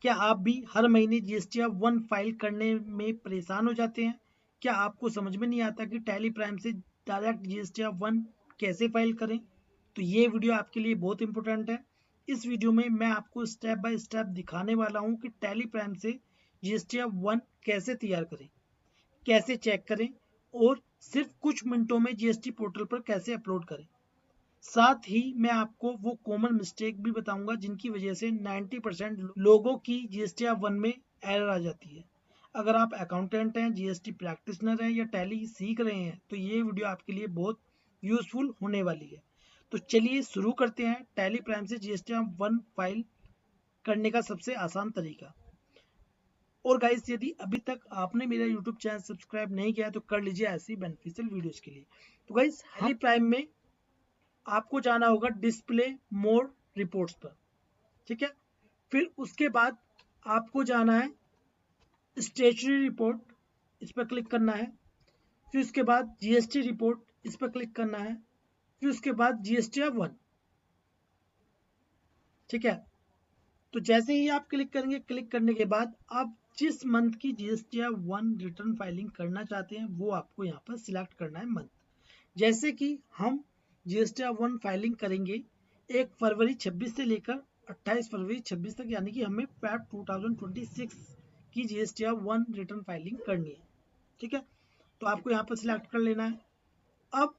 क्या आप भी हर महीने जीएसटीआर 1 फाइल करने में परेशान हो जाते हैं? क्या आपको समझ में नहीं आता कि टैली प्राइम से डायरेक्ट जीएसटीआर 1 कैसे फाइल करें? तो ये वीडियो आपके लिए बहुत इंपॉर्टेंट है। इस वीडियो में मैं आपको स्टेप बाय स्टेप दिखाने वाला हूँ कि टैली प्राइम से जीएसटीआर 1 कैसे तैयार करें, कैसे चेक करें और सिर्फ कुछ मिनटों में जीएसटी पोर्टल पर कैसे अपलोड करें। साथ ही मैं आपको वो कॉमन मिस्टेक भी बताऊंगा जिनकी वजह से 90% लोगों की जीएसटीआर 1 में एरर आ जाती है। अगर आप अकाउंटेंट हैं, जीएसटी प्रैक्टिशनर हैं या टैली सीख रहे हैं तो ये वीडियो आपके लिए बहुत यूजफुल होने वाली है। तो चलिए शुरू करते हैं टैली प्राइम से जीएसटीआर 1 फाइल करने का सबसे आसान तरीका। और गाइस, यदि अभी तक आपने मेरा यूट्यूब चैनल सब्सक्राइब नहीं किया है तो कर लीजिए ऐसी बेनिफिशियल वीडियोस के लिए। तो गाइस, टैली प्राइम में आपको जाना होगा डिस्प्ले मोर रिपोर्ट्स पर, ठीक है। फिर उसके बाद आपको जाना है स्टेचुरी रिपोर्ट, इस पर क्लिक करना है। फिर उसके बाद जीएसटी रिपोर्ट, इस पर क्लिक करना है। फिर उसके बाद जीएसटीआर 1, ठीक है। तो जैसे ही आप क्लिक करेंगे, क्लिक करने के बाद आप जिस मंथ की जीएसटीआर 1 रिटर्न फाइलिंग करना चाहते हैं वो आपको यहाँ पर सिलेक्ट करना है मंथ। जैसे कि हम जीएसटीआर 1 फाइलिंग करेंगे 1 फरवरी 26 से लेकर 28 फरवरी 26 तक, यानी कि हमें पैट 2026 की जीएसटीआर 1 रिटर्न फाइलिंग करनी है, ठीक है। तो आपको यहाँ पर सिलेक्ट कर लेना है। अब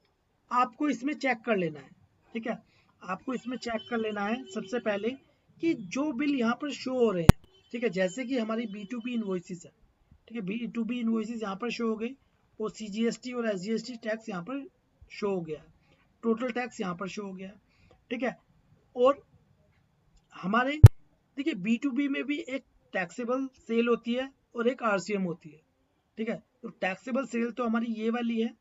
आपको इसमें चेक कर लेना है, ठीक है। आपको इसमें चेक कर लेना है सबसे पहले कि जो बिल यहाँ पर शो हो रहे हैं, ठीक है, जैसे कि हमारी B2B इन्वॉइसेस है, ठीक है। B2B इन्वॉइसेस यहाँ पर शो हो गई और CGST और SGST टैक्स यहाँ पर शो हो गया, टोटल टैक्स यहाँ पर शो हो गया, ठीक है। और हमारे देखिए B2B में भी एक टैक्सेबल सेल होती है और एक RCM होती है, ठीक है। तो टैक्सेबल सेल तो हमारी ये वाली है,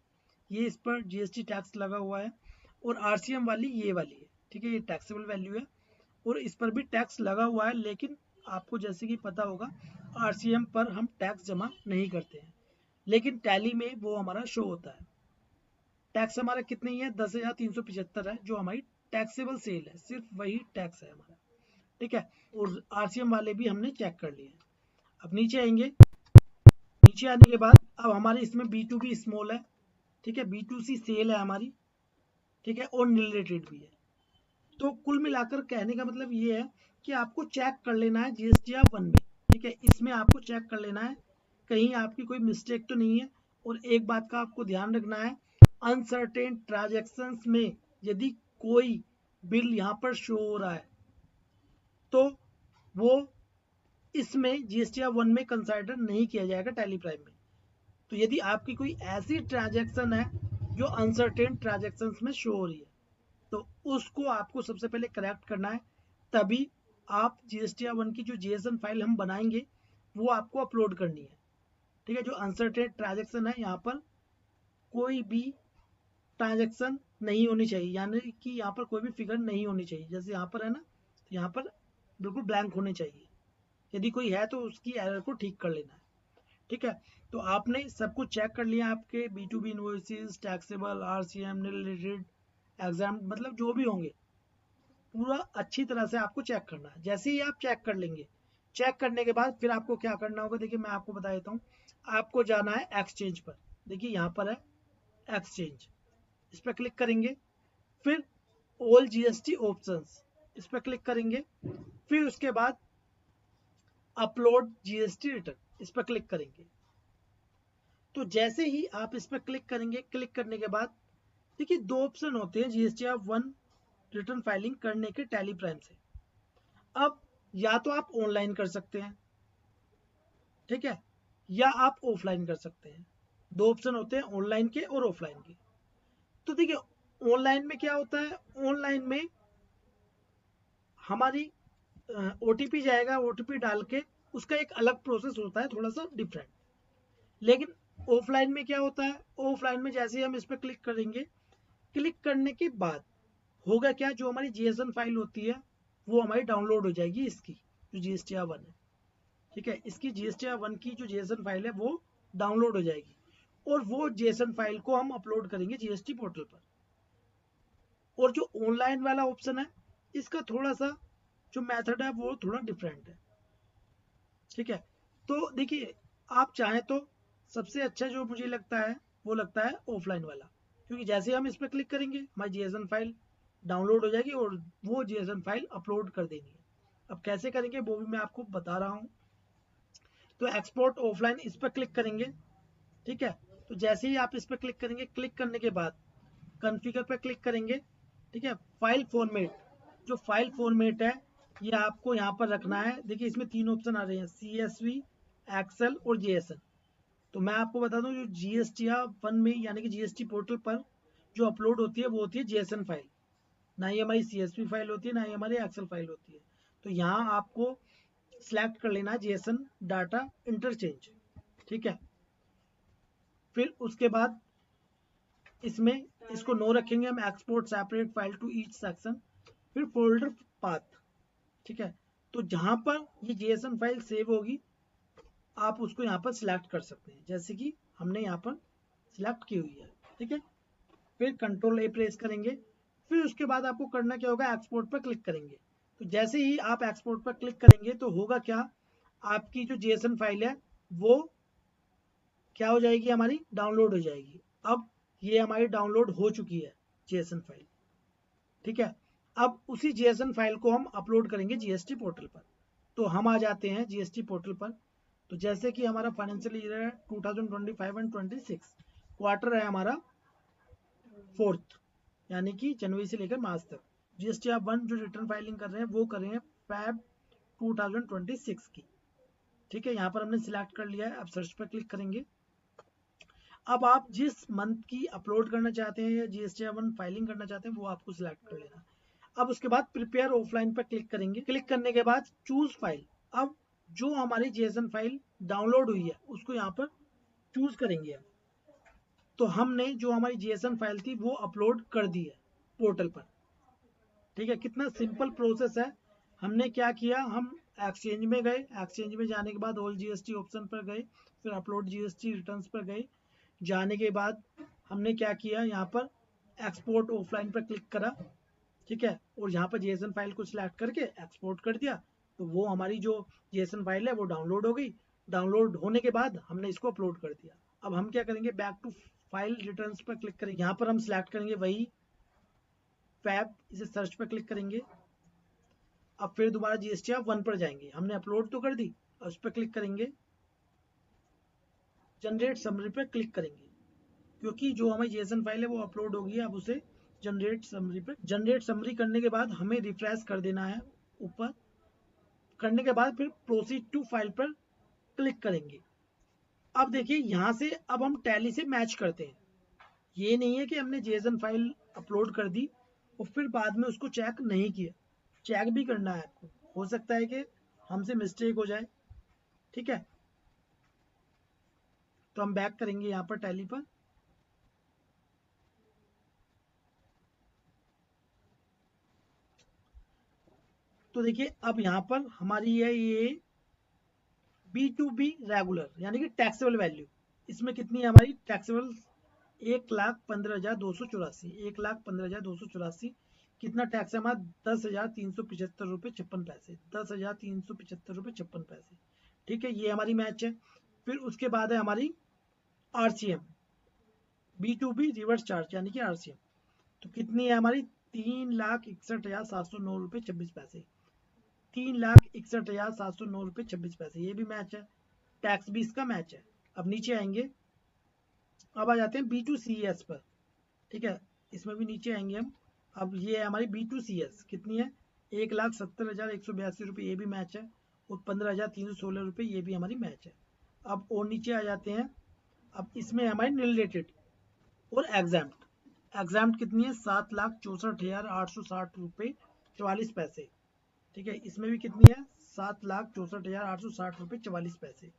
ये इस पर जीएसटी टैक्स लगा हुआ है, और आरसीएम वाली ये वाली है, ठीक है। ये टैक्सेबल वैल्यू है और इस पर भी टैक्स लगा हुआ है, लेकिन आपको जैसे कि पता होगा आरसीएम पर हम टैक्स जमा नहीं करते हैं, लेकिन टैली में वो हमारा शो होता है। टैक्स हमारा कितनी है, 10,375 है, जो हमारी टैक्सेबल सेल है, सिर्फ वही टैक्स है हमारा, ठीक है। और आरसीएम वाले भी हमने चेक कर लिए। अब नीचे आएंगे, नीचे आने के बाद अब हमारे इसमें B2B स्मॉल है, ठीक है, B2C सेल है हमारी, ठीक है, और रिलेटेड भी है। तो कुल मिलाकर कहने का मतलब ये है कि आपको चेक कर लेना है जीएसटीआर 1 में, ठीक है। इसमें आपको चेक कर लेना है कहीं आपकी कोई मिस्टेक तो नहीं है। और एक बात का आपको ध्यान रखना है, अनसर्टेन ट्रांजैक्शंस में यदि कोई बिल यहाँ पर शो हो रहा है तो वो इसमें जीएसटीआर 1 में कंसिडर नहीं किया जाएगा टैली प्राइम में। तो यदि आपकी कोई ऐसी ट्रांजैक्शन है जो अनसर्टेन ट्रांजैक्शंस में शो हो रही है तो उसको आपको सबसे पहले करेक्ट करना है, तभी आप जीएसटीआर 1 की जो जेएसएन फाइल हम बनाएंगे वो आपको अपलोड करनी है, ठीक है। जो अनसर्टेन ट्रांजैक्शन है यहाँ पर कोई भी ट्रांजैक्शन नहीं होनी चाहिए, यानी कि यहाँ पर कोई भी फिगर नहीं होनी चाहिए, जैसे यहाँ पर है ना, तो यहाँ पर बिल्कुल ब्लैंक होने चाहिए। यदि कोई है तो उसकी एरर को ठीक कर लेना है, ठीक है। तो आपने सब कुछ चेक कर लिया, आपके B2B invoices, taxable, RCM, related, exam, मतलब जो भी होंगे पूरा अच्छी तरह से आपको चेक करना है। जैसे ही आप चेक कर लेंगे, चेक करने के बाद फिर आपको क्या करना होगा, देखिए मैं आपको बता देता हूँ। आपको जाना है एक्सचेंज पर, देखिए यहाँ पर है एक्सचेंज, इस पर क्लिक करेंगे। फिर ऑल जीएसटी ऑप्शंस, इस पर क्लिक करेंगे। फिर उसके बाद अपलोड जीएसटी रिटर्न, इस पर क्लिक करेंगे। तो जैसे ही आप इस पर क्लिक करेंगे, क्लिक करने के बाद देखिए दो ऑप्शन होते हैं जीएसटीआर 1 रिटर्न फाइलिंग करने के टैली प्राइम से। अब या तो आप ऑनलाइन कर सकते हैं, ठीक है, या आप ऑफलाइन कर सकते हैं। दो ऑप्शन होते हैं ऑनलाइन के और ऑफलाइन के। तो देखिए ऑनलाइन में क्या होता है, ऑनलाइन में हमारी ओटीपी जाएगा, ओटीपी डाल के उसका एक अलग प्रोसेस होता है, थोड़ा सा डिफरेंट। लेकिन ऑफलाइन में क्या होता है, ऑफलाइन में जैसे ही हम इस पर क्लिक करेंगे, क्लिक करने के बाद होगा क्या, जो हमारी जीएसएन फाइल होती है वो हमारी डाउनलोड हो जाएगी, इसकी जो जीएसटीआर 1 है, ठीक है। इसकी जीएसटीआर 1 की जो जेएसएन फाइल है वो डाउनलोड हो जाएगी और वो जेएसएन फाइल को हम अपलोड करेंगे जीएसटी पोर्टल पर। और जो ऑनलाइन वाला ऑप्शन है इसका थोड़ा सा जो मेथड है वो थोड़ा डिफरेंट है। ठीक है, तो देखिए आप चाहें तो सबसे अच्छा जो मुझे लगता है वो लगता है ऑफलाइन वाला, क्योंकि जैसे हम इस पर क्लिक करेंगे हमारी जीएसएन फाइल डाउनलोड हो जाएगी और वो जीएसएन फाइल अपलोड कर देनी है। अब कैसे करेंगे वो भी मैं आपको बता रहा हूँ। तो एक्सपोर्ट ऑफलाइन इस पर क्लिक करेंगे, ठीक है। तो जैसे ही आप इस पर क्लिक करेंगे, क्लिक करने के बाद कॉन्फ़िगर पर क्लिक करेंगे, ठीक है। फाइल फॉर्मेट, जो फाइल फॉर्मेट है ये आपको यहाँ पर रखना है। देखिए इसमें तीन ऑप्शन आ रहे हैं, CSV, एक्सेल और JSON। तो मैं आपको बता दूं जो जीएसटी वन में यानी कि जीएसटी पोर्टल पर जो अपलोड होती है वो होती है JSON फाइल, ना ही हमारी CSV फाइल होती है, ना ही हमारी एक्सेल फाइल होती है। तो यहाँ आपको सिलेक्ट कर लेना है JSON डाटा इंटरचेंज, ठीक है। फिर उसके बाद इसमें इसको नो रखेंगे हम, export separate file to each section. फिर फोल्डर पाथ, ठीक है। तो जहां पर ये JSON फाइल सेव होगी आप उसको यहाँ पर सिलेक्ट कर सकते हैं, जैसे कि हमने यहाँ पर सिलेक्ट की हुई है, ठीक है। फिर कंट्रोल A प्रेस करेंगे। फिर उसके बाद आपको करना क्या होगा, एक्सपोर्ट पर क्लिक करेंगे। तो जैसे ही आप एक्सपोर्ट पर क्लिक करेंगे तो होगा क्या, आपकी जो JSON फाइल है वो क्या हो जाएगी, हमारी डाउनलोड हो जाएगी। अब ये हमारी डाउनलोड हो चुकी है JSON फाइल, ठीक है। अब उसी JSON फाइल को हम अपलोड करेंगे GST पोर्टल पर। तो हम आ जाते हैं GST पोर्टल पर। तो जैसे कि हमारा फाइनेंशियल ईयर है 2025 एंड 26, क्वार्टर है हमारा फोर्थ, यानी कि जनवरी से लेकर मार्च तक। जीएसटी आप वन जो रिटर्न फाइलिंग कर रहे हैं वो कर रहे हैं फैब 2026 की, ठीक है। यहाँ पर हमने सिलेक्ट कर लिया है। अब सर्च पर क्लिक करेंगे। अब आप जिस मंथ की अपलोड करना चाहते हैं या जीएसटी वन फाइलिंग करना चाहते हैं वो आपको सिलेक्ट कर लेना। अब उसके बाद प्रिपेयर ऑफलाइन पर क्लिक करेंगे। क्लिक करने के बाद चूज फाइल, अब जो हमारी जेएसएन फाइल डाउनलोड हुई है उसको यहाँ पर चूज करेंगे। तो हमने जो हमारी जेएसएन फाइल थी वो अपलोड कर दी है पोर्टल पर, ठीक है। कितना सिंपल प्रोसेस है। हमने क्या किया, हम एक्सचेंज में गए, एक्सचेंज में जाने के बाद ऑल जीएसटी ऑप्शन पर गए, फिर अपलोड जीएसटी रिटर्न्स पर गए। जाने के बाद हमने क्या किया, यहाँ पर एक्सपोर्ट ऑफलाइन पर क्लिक करा, ठीक है। और यहाँ पर जेएसएन फाइल को सिलेक्ट करके एक्सपोर्ट कर दिया। तो वो हमारी जो जेएसएन फाइल है वो डाउनलोड हो गई। डाउनलोड होने के बाद हमने इसको अपलोड कर दिया। अब हम क्या करेंगे, बैक टू फाइल रिटर्न्स पर क्लिक करेंगे। यहाँ पर हम सिलेक्ट करेंगे वही फैब, इसे सर्च पर क्लिक करेंगे। अब फिर दोबारा जीएसटी आप वन पर जाएंगे, हमने अपलोड तो कर दी, उस पर क्लिक करेंगे, जनरेट समरी पर क्लिक करेंगे, क्योंकि जो हमारी जेएसएन फाइल है वो अपलोड होगी। अब उसे जनरेट समरी करने के बाद हमें रिफ्रेश कर देना है ऊपर। करने के बाद फिर प्रोसीड टू फाइल पर क्लिक करेंगे। अब देखिए यहाँ से अब हम टैली से मैच करते हैं। ये नहीं है कि हमने जेएसएन फाइल अपलोड कर दी और फिर बाद में उसको चेक नहीं किया, चेक भी करना है आपको। हो सकता है कि हमसे मिस्टेक हो जाए, ठीक है। तो हम बैक करेंगे यहाँ पर टैली पर। तो देखिए अब यहाँ पर हमारी है ये B2B रेगुलर यानी कि टैक्सेबल वैल्यू। इसमें कितनी है हमारी टैक्सेबल, 1,15,284, 1,15,284। कितना टैक्स है हमारा, 10,375 रुपये 56 पैसे, 10,375 रुपये 56 पैसे, ठीक है। ये हमारी मैच है। फिर उसके बाद है हमारी RCM, B2B रिवर्स चार्ज यानी कि RCM। तो कितनी है हमारी, 3,61,709 रुपये 26 पैसे, 3,61,709 रुपये 26 पैसे, ये भी मैच है। टैक्स भी इसका मैच है। अब नीचे आएंगे, अब आ जाते हैं B2CS पर, ठीक है। इसमें भी नीचे आएंगे हम। अब ये है हमारी B2CS, कितनी है, 1,70,182 रुपये, ये भी मैच है। और 15,316 रुपये, ये भी हमारी मैच है। अब और नीचे आ जाते हैं। अब इसमें हमारी रिलेटेड और एग्जाम्प्ट, एग्जाम्प्ट कितनी है, 7,64,860 रुपये 44 पैसे, ठीक है। इसमें भी कितनी है, 7,64,860 रुपये 44 पैसे,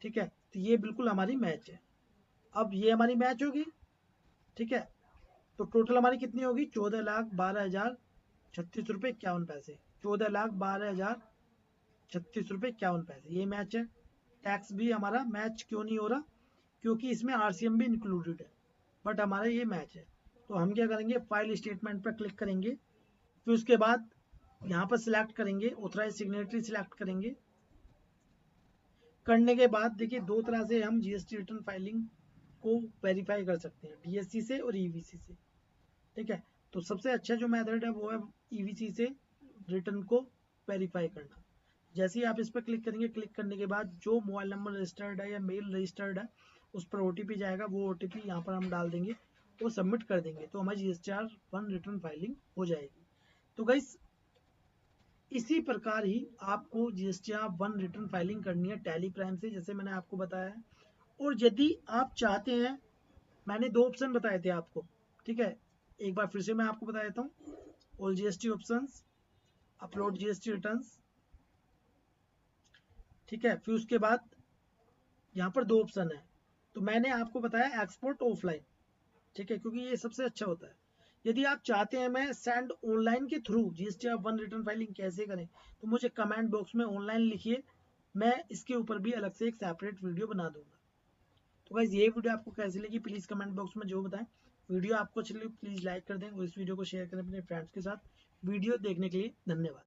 ठीक है। तो ये बिल्कुल हमारी मैच है। अब ये हमारी मैच होगी, ठीक है। तो टोटल हमारी कितनी होगी, 14,12,036 रुपये 51 पैसे, 14,12,036 रुपये 51 पैसे, ये मैच है। टैक्स भी हमारा मैच क्यों नहीं हो रहा, क्योंकि इसमें RCM भी इंक्लूडेड है, बट हमारा ये मैच है। तो हम क्या करेंगे, फाइल स्टेटमेंट पर क्लिक करेंगे। फिर उसके बाद यहाँ पर सिलेक्ट करेंगे ऑथराइज सिग्नेटरी, सिलेक्ट करेंगे। करने के बाद देखिए दो तरह से हम जीएसटी रिटर्न फाइलिंग को वेरीफाई कर सकते हैं, डीएससी से और ईवीसी से। ठीक है, तो सबसे अच्छा जो मेथड है वो है ईवीसी से रिटर्न को वेरीफाई करना। जैसे ही आप इस पर क्लिक करेंगे, क्लिक करने के बाद जो मोबाइल नंबर रजिस्टर्ड है या मेल रजिस्टर्ड है उस पर ओटीपी जाएगा, वो ओटीपी यहाँ पर हम डाल देंगे, वो सबमिट कर देंगे तो हमारी जीएसटीआर 1 रिटर्न फाइलिंग हो जाएगी। तो गाइस इसी प्रकार ही आपको जीएसटीआर 1 रिटर्न फाइलिंग करनी है टैली प्राइम से, जैसे मैंने आपको बताया है। और यदि आप चाहते हैं, मैंने दो ऑप्शन बताए थे आपको, ठीक है, एक बार फिर से मैं आपको बता देता हूँ। All GST options, upload GST returns, ठीक है, फिर उसके बाद यहाँ पर दो ऑप्शन है, तो मैंने आपको बताया एक्सपोर्ट ऑफलाइन, ठीक है, क्योंकि ये सबसे अच्छा होता है। यदि आप चाहते हैं मैं सेंड ऑनलाइन के थ्रू जीएसटी 1 रिटर्न फाइलिंग कैसे करें, तो मुझे कमेंट बॉक्स में ऑनलाइन लिखिए, मैं इसके ऊपर भी अलग से एक सेपरेट वीडियो बना दूंगा। तो गाइस ये वीडियो आपको कैसी लगी प्लीज़ कमेंट बॉक्स में जो बताएं। वीडियो आपको अच्छी लगी प्लीज़ लाइक कर दें और इस वीडियो को शेयर करें अपने फ्रेंड्स के साथ। वीडियो देखने के लिए धन्यवाद।